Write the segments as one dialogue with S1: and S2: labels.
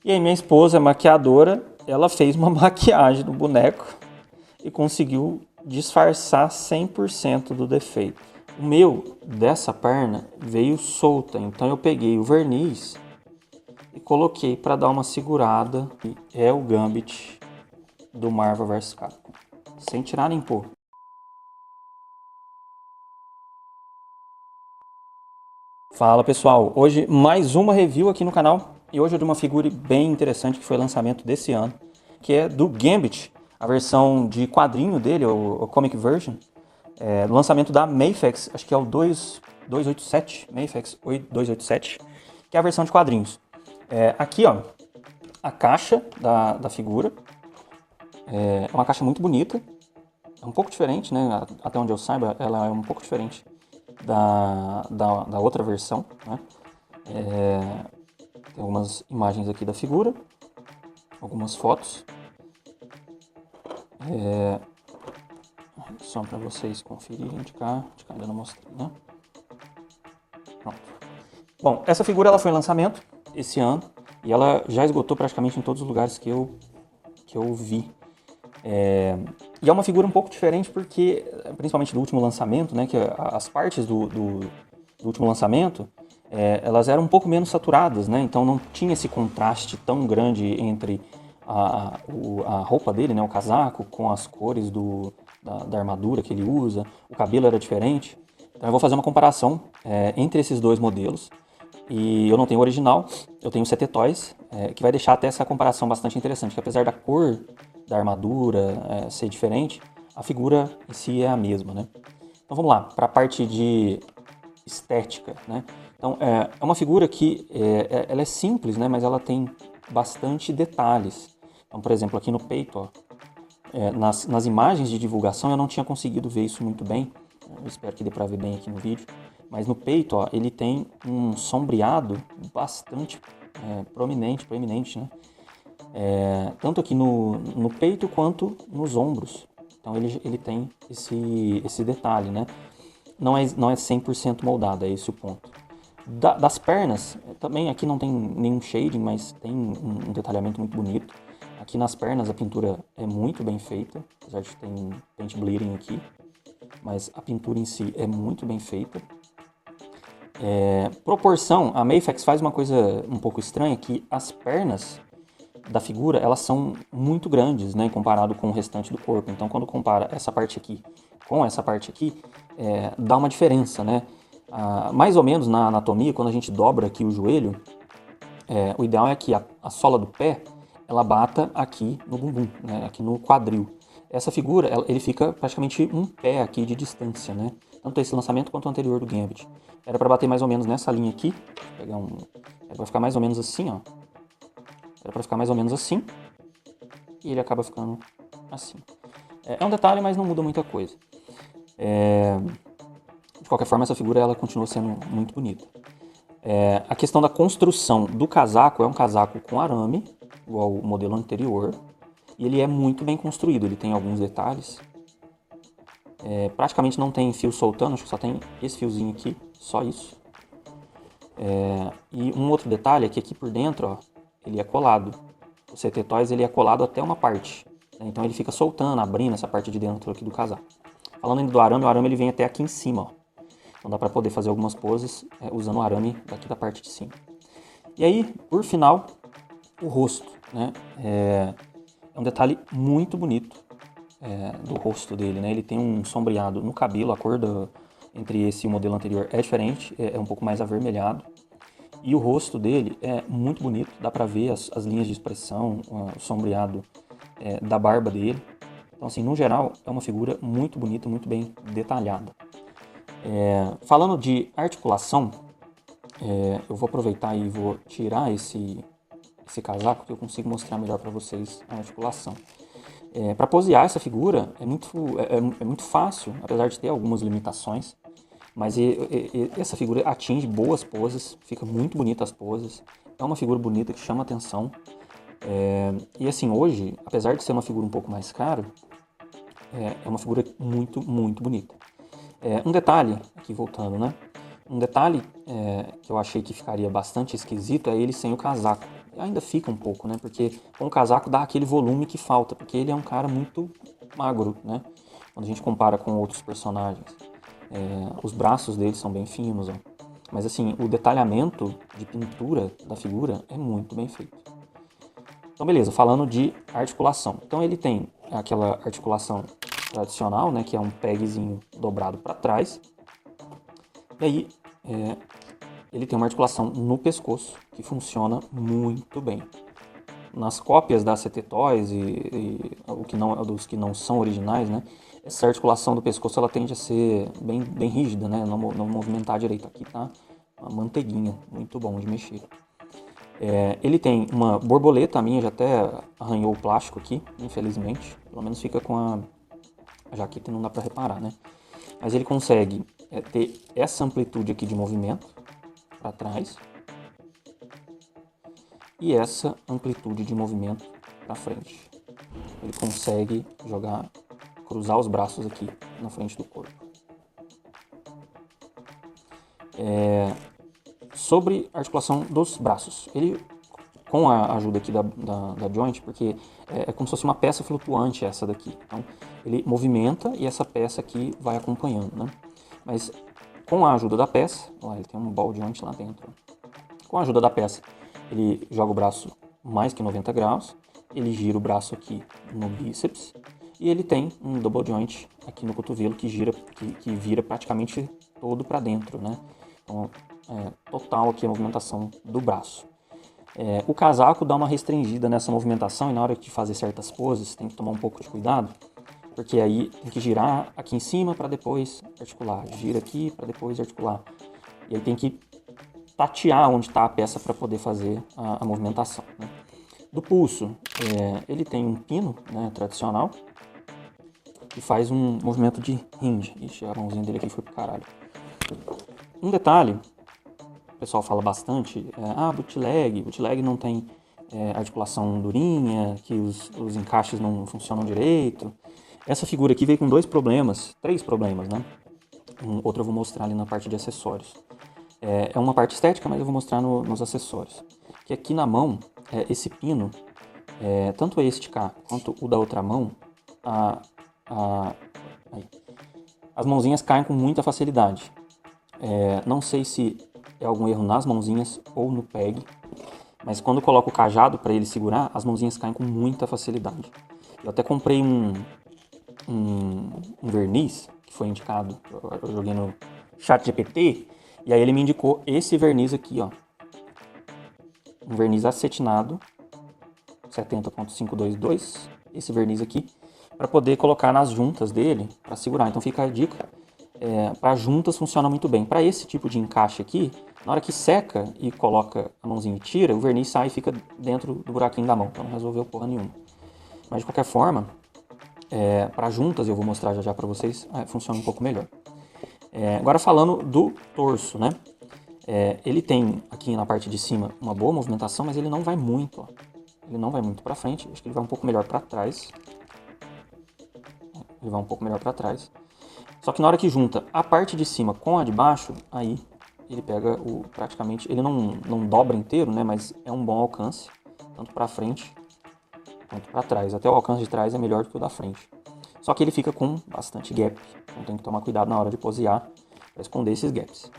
S1: E aí minha esposa, maquiadora, ela fez uma maquiagem do boneco e conseguiu disfarçar 100% do defeito. O meu, dessa perna, veio solta, então eu peguei o verniz e coloquei para dar uma segurada. E é o Gambit do Marvel vs Capcom, sem tirar nem pôr. Fala pessoal, hoje mais uma review aqui no canal e hoje é de uma figura bem interessante que foi lançamento desse ano, que é do Gambit, a versão de quadrinho dele, o Comic Version, do lançamento da Mafex, acho que é o 287, Mafex 287, que é a versão de quadrinhos. Aqui ó, a caixa da figura, é uma caixa muito bonita, é um pouco diferente, né? Até onde eu saiba, ela é um pouco diferente da outra versão, né? Tem algumas imagens aqui da figura, algumas fotos, só para vocês conferirem de cá ainda não mostrei, né? Pronto. Bom, essa figura ela foi em lançamento esse ano e ela já esgotou praticamente em todos os lugares que eu vi. E é uma figura um pouco diferente porque, principalmente do último lançamento, né, que as partes do último lançamento, elas eram um pouco menos saturadas, né, então não tinha esse contraste tão grande entre a roupa dele, né, o casaco, com as cores da armadura que ele usa, o cabelo era diferente. Então eu vou fazer uma comparação entre esses dois modelos. E eu não tenho o original, eu tenho o CT Toys, que vai deixar até essa comparação bastante interessante, que apesar da cor da armadura ser diferente, a figura em si é a mesma, né? Então vamos lá, para a parte de estética, né? Então é uma figura que ela é simples, né? Mas ela tem bastante detalhes. Então, por exemplo, aqui no peito, ó, nas imagens de divulgação eu não tinha conseguido ver isso muito bem, eu espero que dê para ver bem aqui no vídeo, mas no peito ó, ele tem um sombreado bastante proeminente, né? Tanto aqui no peito quanto nos ombros. Então ele tem esse detalhe, né? Não é 100% moldado, é esse o ponto. Das pernas, também aqui não tem nenhum shading, mas tem um detalhamento muito bonito. Aqui nas pernas a pintura é muito bem feita, apesar de ter um paint bleeding aqui, mas a pintura em si é muito bem feita. Proporção, a Mafex faz uma coisa um pouco estranha, que as pernas da figura, elas são muito grandes, né, comparado com o restante do corpo. Então, quando compara essa parte aqui com essa parte aqui, dá uma diferença, né? Mais ou menos na anatomia, quando a gente dobra aqui o joelho, o ideal é que a sola do pé, ela bata aqui no bumbum, né, aqui no quadril. Essa figura, ele fica praticamente um pé aqui de distância, né? Tanto esse lançamento quanto o anterior do Gambit. Era para bater mais ou menos nessa linha aqui, era para ficar mais ou menos assim, ó. Era para ficar mais ou menos assim, e ele acaba ficando assim. É um detalhe, mas não muda muita coisa. De qualquer forma, essa figura ela continua sendo muito bonita. A questão da construção do casaco é um casaco com arame, igual o modelo anterior, e ele é muito bem construído, ele tem alguns detalhes. Praticamente não tem fio soltando, acho que só tem esse fiozinho aqui, só isso. E um outro detalhe é que aqui por dentro, ó, ele é colado. O CT Toys ele é colado até uma parte, né? Então ele fica soltando, abrindo essa parte de dentro aqui do casaco. Falando ainda do arame, o arame ele vem até aqui em cima, ó. Então dá para poder fazer algumas poses usando o arame daqui da parte de cima. E aí, por final, o rosto, né? É um detalhe muito bonito do rosto dele, né? Ele tem um sombreado no cabelo, a cor entre esse e o modelo anterior é diferente, é um pouco mais avermelhado. E o rosto dele é muito bonito, dá pra ver as linhas de expressão, o sombreado da barba dele. Então, assim, no geral, é uma figura muito bonita, muito bem detalhada. Falando de articulação, eu vou aproveitar e vou tirar esse casaco que eu consigo mostrar melhor para vocês a articulação. Para posear essa figura é muito fácil, apesar de ter algumas limitações, mas essa figura atinge boas poses, fica muito bonita as poses, é uma figura bonita que chama atenção. E assim, hoje, apesar de ser uma figura um pouco mais cara, é uma figura muito, muito bonita. Um detalhe, aqui voltando, né? Um detalhe que eu achei que ficaria bastante esquisito é ele sem o casaco. ainda fica um pouco, né? Porque com o casaco dá aquele volume que falta, porque ele é um cara muito magro, né? Quando a gente compara com outros personagens. Os braços dele são bem finos, ó. Mas assim, o detalhamento de pintura da figura é muito bem feito. Então beleza, falando de articulação. Então ele tem aquela articulação tradicional, né, que é um pegzinho dobrado para trás. E aí ele tem uma articulação no pescoço que funciona muito bem. Nas cópias da CT Toys e dos que não são originais, né, essa articulação do pescoço ela tende a ser bem rígida, né, não movimentar direito. Aqui tá uma manteiguinha, muito bom de mexer. Ele tem uma borboleta, a minha já até arranhou o plástico aqui, infelizmente. Pelo menos fica com a jaqueta e não dá para reparar, né? Mas ele consegue ter essa amplitude aqui de movimento para trás e essa amplitude de movimento para frente. Ele consegue cruzar os braços aqui na frente do corpo. Sobre a articulação dos braços, ele, com a ajuda aqui da joint, porque é como se fosse uma peça flutuante essa daqui, então ele movimenta e essa peça aqui vai acompanhando, né? Mas com a ajuda da peça, ó, ele tem um ball joint lá dentro, com a ajuda da peça ele joga o braço mais que 90 graus, ele gira o braço aqui no bíceps e ele tem um double joint aqui no cotovelo que vira praticamente todo para dentro, né? Então, total aqui a movimentação do braço. O casaco dá uma restringida nessa movimentação e na hora de fazer certas poses tem que tomar um pouco de cuidado, porque aí tem que girar aqui em cima para depois articular, gira aqui para depois articular. E aí tem que tatear onde está a peça para poder fazer a movimentação, né? Do pulso, ele tem um pino, né, tradicional que faz um movimento de hinge. Ixi, a mãozinha dele aqui foi pro caralho. Um detalhe, o pessoal fala bastante, bootleg não tem articulação durinha, que os encaixes não funcionam direito. Essa figura aqui veio com três problemas, né? Outro eu vou mostrar ali na parte de acessórios. É uma parte estética, mas eu vou mostrar nos acessórios. Que aqui na mão, esse pino, tanto este cá quanto o da outra mão, as mãozinhas caem com muita facilidade. Não sei se é algum erro nas mãozinhas ou no peg, mas quando eu coloco o cajado para ele segurar, as mãozinhas caem com muita facilidade. Eu até comprei um verniz que foi indicado, eu joguei no ChatGPT, e aí ele me indicou esse verniz aqui, ó. Um verniz acetinado 70.522, esse verniz aqui, para poder colocar nas juntas dele para segurar. Então fica a dica, para juntas funciona muito bem. Para esse tipo de encaixe aqui, na hora que seca e coloca a mãozinha e tira, o verniz sai e fica dentro do buraquinho da mão, então não resolveu porra nenhuma. Mas de qualquer forma, para juntas, eu vou mostrar já para vocês, funciona um pouco melhor. Agora falando do torso, né? Ele tem aqui na parte de cima uma boa movimentação, mas ele não vai muito, ó. Ele não vai muito para frente, acho que ele vai um pouco melhor para trás. Ele vai um pouco melhor para trás. Só que na hora que junta a parte de cima com a de baixo, aí ele pega praticamente, ele não dobra inteiro, né? Mas é um bom alcance, tanto para frente quanto para trás. Até o alcance de trás é melhor do que o da frente. Só que ele fica com bastante gap, então tem que tomar cuidado na hora de posear para esconder esses gaps.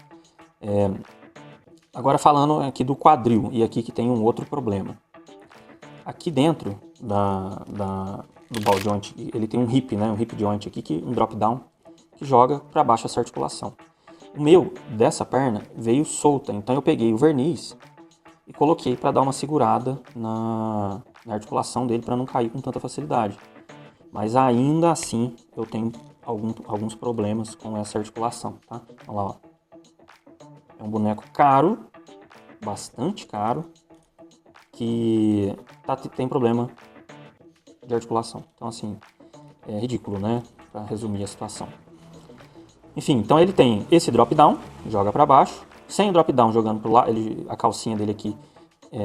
S1: Agora falando aqui do quadril, e aqui que tem um outro problema. Aqui dentro do ball joint, ele tem um hip, né, um hip joint aqui, um drop down, que joga para baixo essa articulação. O meu, dessa perna, veio solta, então eu peguei o verniz e coloquei para dar uma segurada na articulação dele para não cair com tanta facilidade. Mas ainda assim eu tenho alguns problemas com essa articulação, tá? Olha lá, ó. É um boneco caro, bastante caro, que tem problema de articulação. Então assim, é ridículo, né? Para resumir a situação. Enfim, então ele tem esse drop down, joga para baixo. Sem o drop down jogando pro lado, a calcinha dele aqui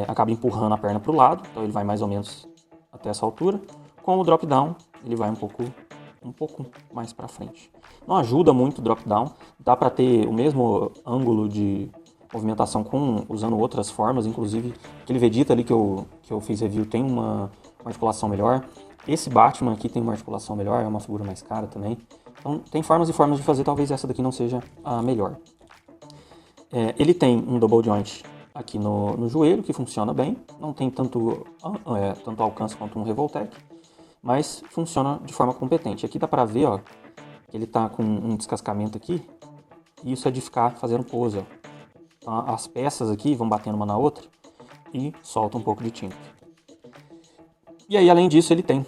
S1: acaba empurrando a perna pro lado, então ele vai mais ou menos até essa altura. Com o drop down, ele vai um pouco mais para frente. Não ajuda muito o drop down, dá para ter o mesmo ângulo de movimentação usando outras formas, inclusive aquele Vegeta ali que eu fiz review tem uma articulação melhor. Esse Batman aqui tem uma articulação melhor, é uma figura mais cara também. Então tem formas e formas de fazer, talvez essa daqui não seja a melhor. Ele tem um double joint aqui no joelho, que funciona bem, não tem tanto alcance quanto um Revoltech, mas funciona de forma competente. Aqui dá pra ver, ó, que ele tá com um descascamento aqui, e isso é de ficar fazendo pose, ó. Então, as peças aqui vão batendo uma na outra e solta um pouco de tinta. E aí, além disso, ele tem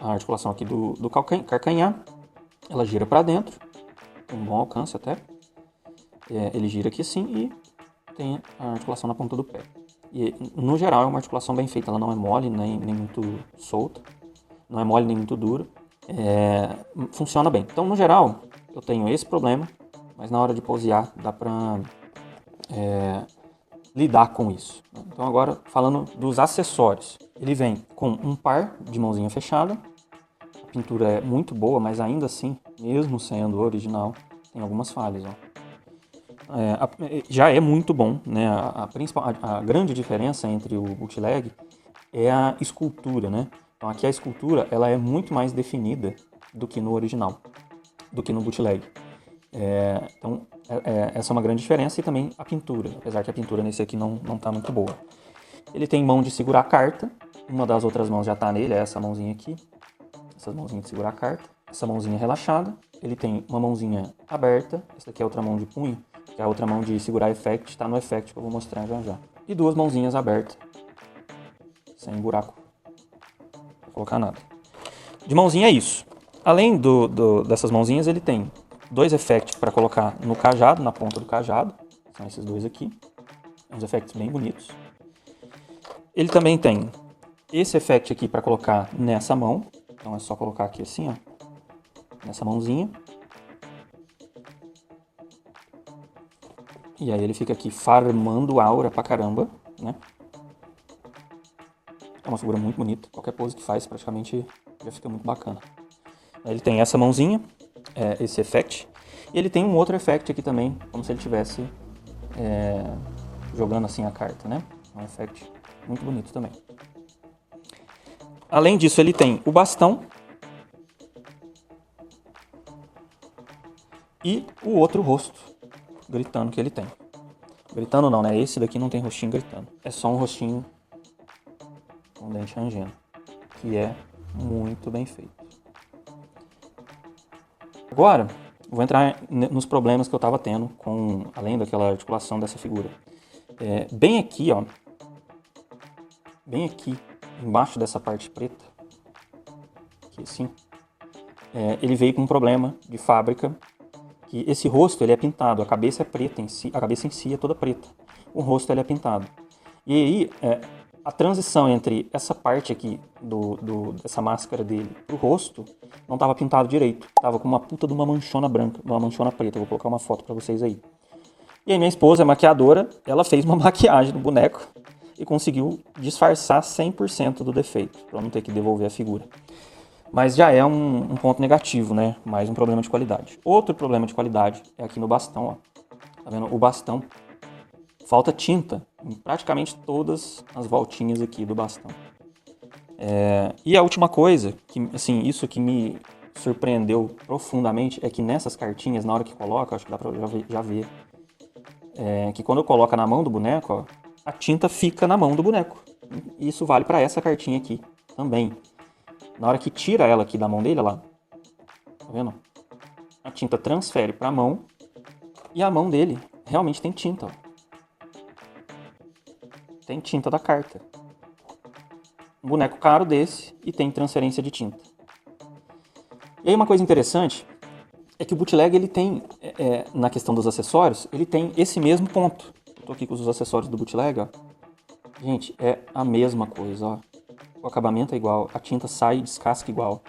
S1: a articulação aqui do calcanhar, ela gira para dentro, tem um bom alcance até. Ele gira aqui assim e tem a articulação na ponta do pé. E, no geral, é uma articulação bem feita, ela não é mole nem muito solta, não é mole nem muito dura. Funciona bem. Então, no geral, eu tenho esse problema, mas na hora de posear dá pra lidar com isso. Então, agora, falando dos acessórios. Ele vem com um par de mãozinha fechada, a pintura é muito boa, mas ainda assim, mesmo sendo original, tem algumas falhas, ó. Já é muito bom, né? A grande diferença entre o bootleg é a escultura, né? Então aqui a escultura ela é muito mais definida do que no original, do que no bootleg. Então essa é uma grande diferença, e também a pintura, apesar que a pintura nesse aqui não está muito boa. Ele tem mão de segurar a carta, uma das outras mãos já está nele, é essa mãozinha aqui, essa mãozinha de segurar a carta, essa mãozinha relaxada. Ele tem uma mãozinha aberta, essa aqui é outra mão de punho, que é a outra mão de segurar effect, está no effect que eu vou mostrar já já. E duas mãozinhas abertas, sem buraco pra colocar nada. De mãozinha é isso. Além dessas mãozinhas, ele tem dois effects para colocar no cajado, na ponta do cajado. São esses dois aqui. Uns effects bem bonitos. Ele também tem esse effect aqui para colocar nessa mão. Então é só colocar aqui assim, ó, nessa mãozinha. E aí ele fica aqui farmando aura pra caramba, né? É uma figura muito bonita. Qualquer pose que faz praticamente já fica muito bacana. Ele tem essa mãozinha, esse effect. E ele tem um outro effect aqui também, como se ele estivesse jogando assim a carta, né? É um effect muito bonito também. Além disso, ele tem o bastão e o outro rosto gritando que ele tem. Gritando não, né? Esse daqui não tem rostinho gritando. É só um rostinho com dente rangendo, que é muito bem feito. Agora, vou entrar nos problemas que eu estava tendo além daquela articulação dessa figura. Bem aqui, ó, bem aqui, embaixo dessa parte preta, aqui assim, ele veio com um problema de fábrica, que esse rosto ele é pintado, a cabeça é preta em si, a cabeça em si é toda preta, o rosto ele é pintado. E aí, a transição entre essa parte aqui dessa máscara dele pro rosto não estava pintado direito, tava com uma puta de uma manchona branca, uma manchona preta. Eu vou colocar uma foto para vocês aí. E aí minha esposa, a maquiadora, ela fez uma maquiagem no boneco e conseguiu disfarçar 100% do defeito, para não ter que devolver a figura. Mas já é um ponto negativo, né? Mais um problema de qualidade. Outro problema de qualidade é aqui no bastão, ó. Tá vendo? O bastão falta tinta em praticamente todas as voltinhas aqui do bastão. E a última coisa, que, assim, isso que me surpreendeu profundamente, é que nessas cartinhas, na hora que coloca, acho que dá pra já ver, que quando eu coloco na mão do boneco, ó, a tinta fica na mão do boneco. E isso vale para essa cartinha aqui também. Na hora que tira ela aqui da mão dele, olha lá, tá vendo? A tinta transfere para a mão e a mão dele realmente tem tinta, ó. Tem tinta da carta. Um boneco caro desse e tem transferência de tinta. E aí uma coisa interessante é que o bootleg ele tem, na questão dos acessórios, ele tem esse mesmo ponto. Eu tô aqui com os acessórios do bootleg, ó. Gente, é a mesma coisa, ó. O acabamento é igual, a tinta sai e descasca igual.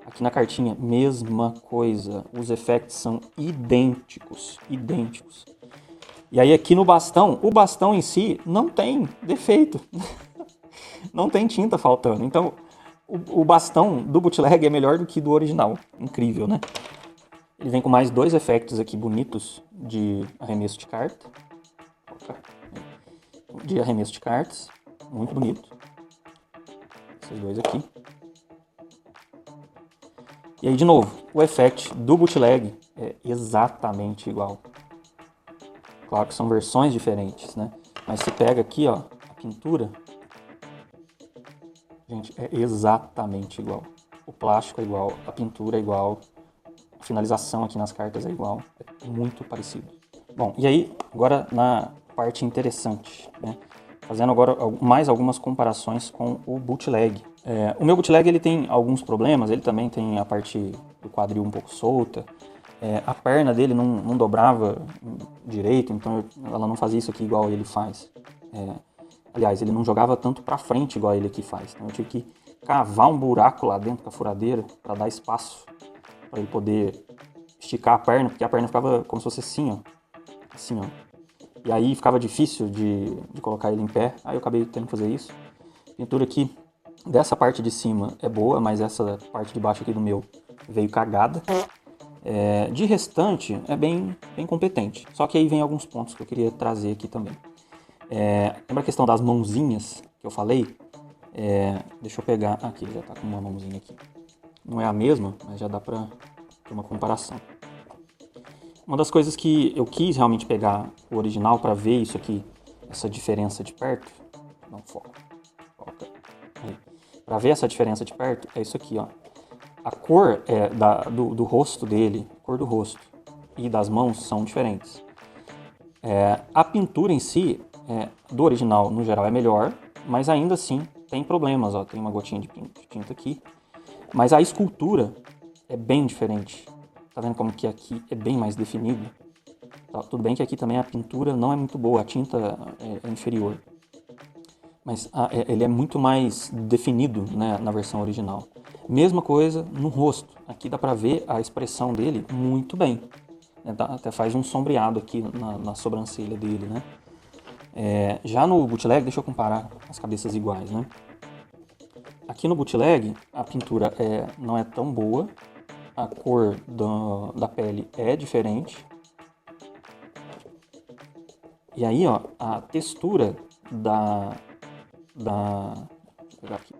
S1: Aqui na cartinha, mesma coisa. Os effects são idênticos, idênticos. E aí aqui no bastão, o bastão em si não tem defeito. Não tem tinta faltando. Então, o bastão do bootleg é melhor do que do original. Incrível, né? Ele vem com mais 2 effects aqui bonitos de arremesso de carta. De arremesso de cartas, muito bonito. Esses 2 aqui. E aí, de novo, o effect do bootleg é exatamente igual. Claro que são versões diferentes, né? Mas se pega aqui, ó, a pintura, gente, é exatamente igual. O plástico é igual, a pintura é igual, a finalização aqui nas cartas é igual, é muito parecido. Bom, e aí, agora na parte interessante, né? Fazendo agora mais algumas comparações com o bootleg. O meu bootleg ele tem alguns problemas, ele também tem a parte do quadril um pouco solta, a perna dele não dobrava direito, então ela não fazia isso aqui igual ele faz. Aliás, ele não jogava tanto para frente igual ele aqui faz, então eu tive que cavar um buraco lá dentro com a furadeira para dar espaço para ele poder esticar a perna, porque a perna ficava como se fosse assim, ó. Assim, ó. E aí ficava difícil de colocar ele em pé, aí eu acabei tendo que fazer isso. A pintura aqui, dessa parte de cima é boa, mas essa parte de baixo aqui do meu veio cagada. De restante, é bem competente. Só que aí vem alguns pontos que eu queria trazer aqui também. Lembra a questão das mãozinhas que eu falei? Deixa eu pegar... Aqui, já tá com uma mãozinha aqui. Não é a mesma, mas já dá pra ter uma comparação. Uma das coisas que eu quis realmente pegar o original para ver isso aqui, essa diferença de perto, não foca, para ver essa diferença de perto, é isso aqui, ó. A cor do rosto dele, a cor do rosto e das mãos são diferentes. A pintura em si, do original no geral é melhor, mas ainda assim tem problemas, ó. Tem uma gotinha de tinta aqui, mas a escultura é bem diferente. Tá vendo como que aqui é bem mais definido? Tá, tudo bem que aqui também a pintura não é muito boa, a tinta é inferior. Mas ele é muito mais definido, né, na versão original. Mesma coisa no rosto. Aqui dá pra ver a expressão dele muito bem. Até faz um sombreado aqui na sobrancelha dele, né? Já no bootleg, deixa eu comparar as cabeças iguais, né? Aqui no bootleg, a pintura não é tão boa. A cor da pele é diferente. E aí, ó, a textura deixa eu pegar aqui.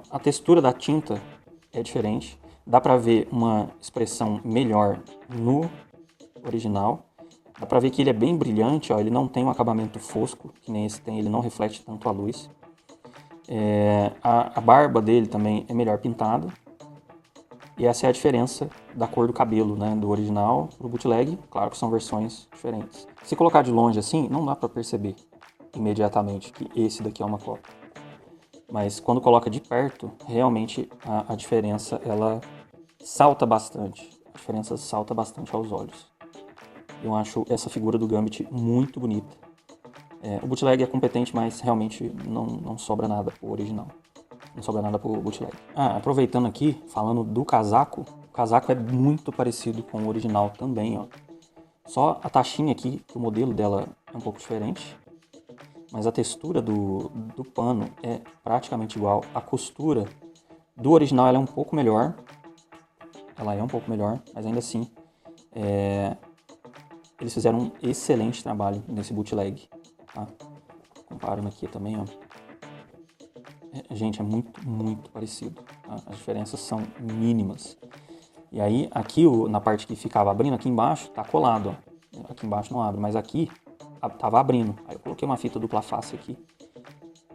S1: A textura da tinta é diferente. Dá pra ver uma expressão melhor no original. Dá pra ver que ele é bem brilhante, ó, ele não tem um acabamento fosco, que nem esse tem, ele não reflete tanto a luz. A barba dele também é melhor pintada. E essa é a diferença da cor do cabelo, né, do original pro bootleg. Claro que são versões diferentes. Se colocar de longe assim, não dá pra perceber imediatamente que esse daqui é uma cópia. Mas quando coloca de perto, realmente a diferença ela salta bastante. A diferença salta bastante aos olhos. Eu acho essa figura do Gambit muito bonita. O bootleg é competente, mas realmente não sobra nada pro original. Não sobra nada pro bootleg. Aproveitando aqui, falando do casaco. O casaco é muito parecido com o original também, ó. Só a taxinha aqui, que o modelo dela é um pouco diferente. Mas a textura do pano é praticamente igual. A costura do original ela é um pouco melhor. Ela é um pouco melhor, mas ainda assim eles fizeram um excelente trabalho nesse bootleg. Tá? Comparando aqui também, ó. Gente, é muito parecido. Tá? As diferenças são mínimas. E aí, aqui na parte que ficava abrindo, aqui embaixo tá colado, ó. Aqui embaixo não abre, mas aqui tava abrindo. Aí eu coloquei uma fita dupla face aqui.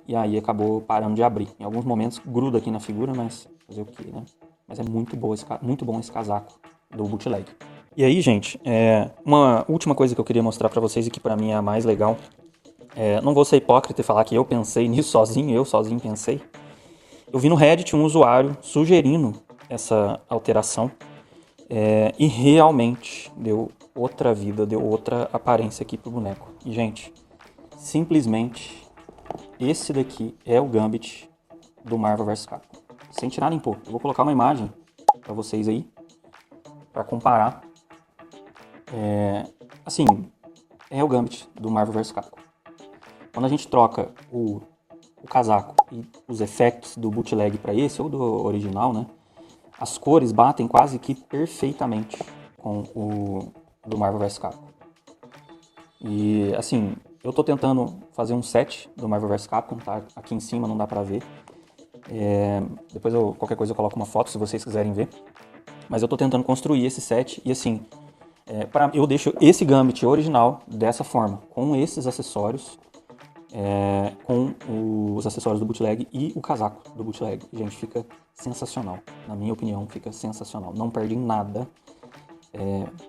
S1: E aí acabou parando de abrir. Em alguns momentos gruda aqui na figura, mas fazer o quê, né? Mas é muito bom esse casaco do bootleg. E aí, gente, uma última coisa que eu queria mostrar pra vocês e que pra mim é a mais legal. Não vou ser hipócrita e falar que eu pensei nisso sozinho, eu sozinho pensei. Eu vi no Reddit um usuário sugerindo essa alteração e realmente deu outra vida, deu outra aparência aqui pro boneco. E, gente, simplesmente esse daqui é o Gambit do Marvel vs Capcom. Sem tirar nem pôr. Eu vou colocar uma imagem pra vocês aí, pra comparar. Assim, é o Gambit do Marvel vs Capcom. Quando a gente troca o o casaco e os efeitos do bootleg para esse ou do original, né? As cores batem quase que perfeitamente com o do Marvel vs Capcom. E assim, eu tô tentando fazer um set do Marvel vs Capcom, tá? Aqui em cima não dá pra ver. Depois qualquer coisa eu coloco uma foto se vocês quiserem ver. Mas eu tô tentando construir esse set e assim, eu deixo esse Gambit original dessa forma, com esses acessórios, com os acessórios do bootleg e o casaco do bootleg. Gente, fica sensacional. Na minha opinião, fica sensacional. Não perde em nada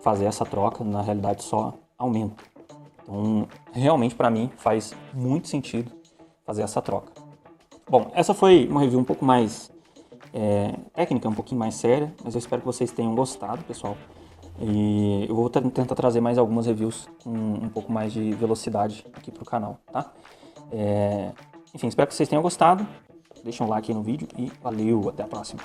S1: fazer essa troca, na realidade só aumenta. Então, realmente para mim faz muito sentido fazer essa troca. Bom, essa foi uma review um pouco mais técnica, um pouquinho mais séria, mas eu espero que vocês tenham gostado, pessoal. E eu vou tentar trazer mais algumas reviews com um pouco mais de velocidade aqui pro canal, tá? Enfim, espero que vocês tenham gostado. Deixem um like aí no vídeo e valeu, até a próxima.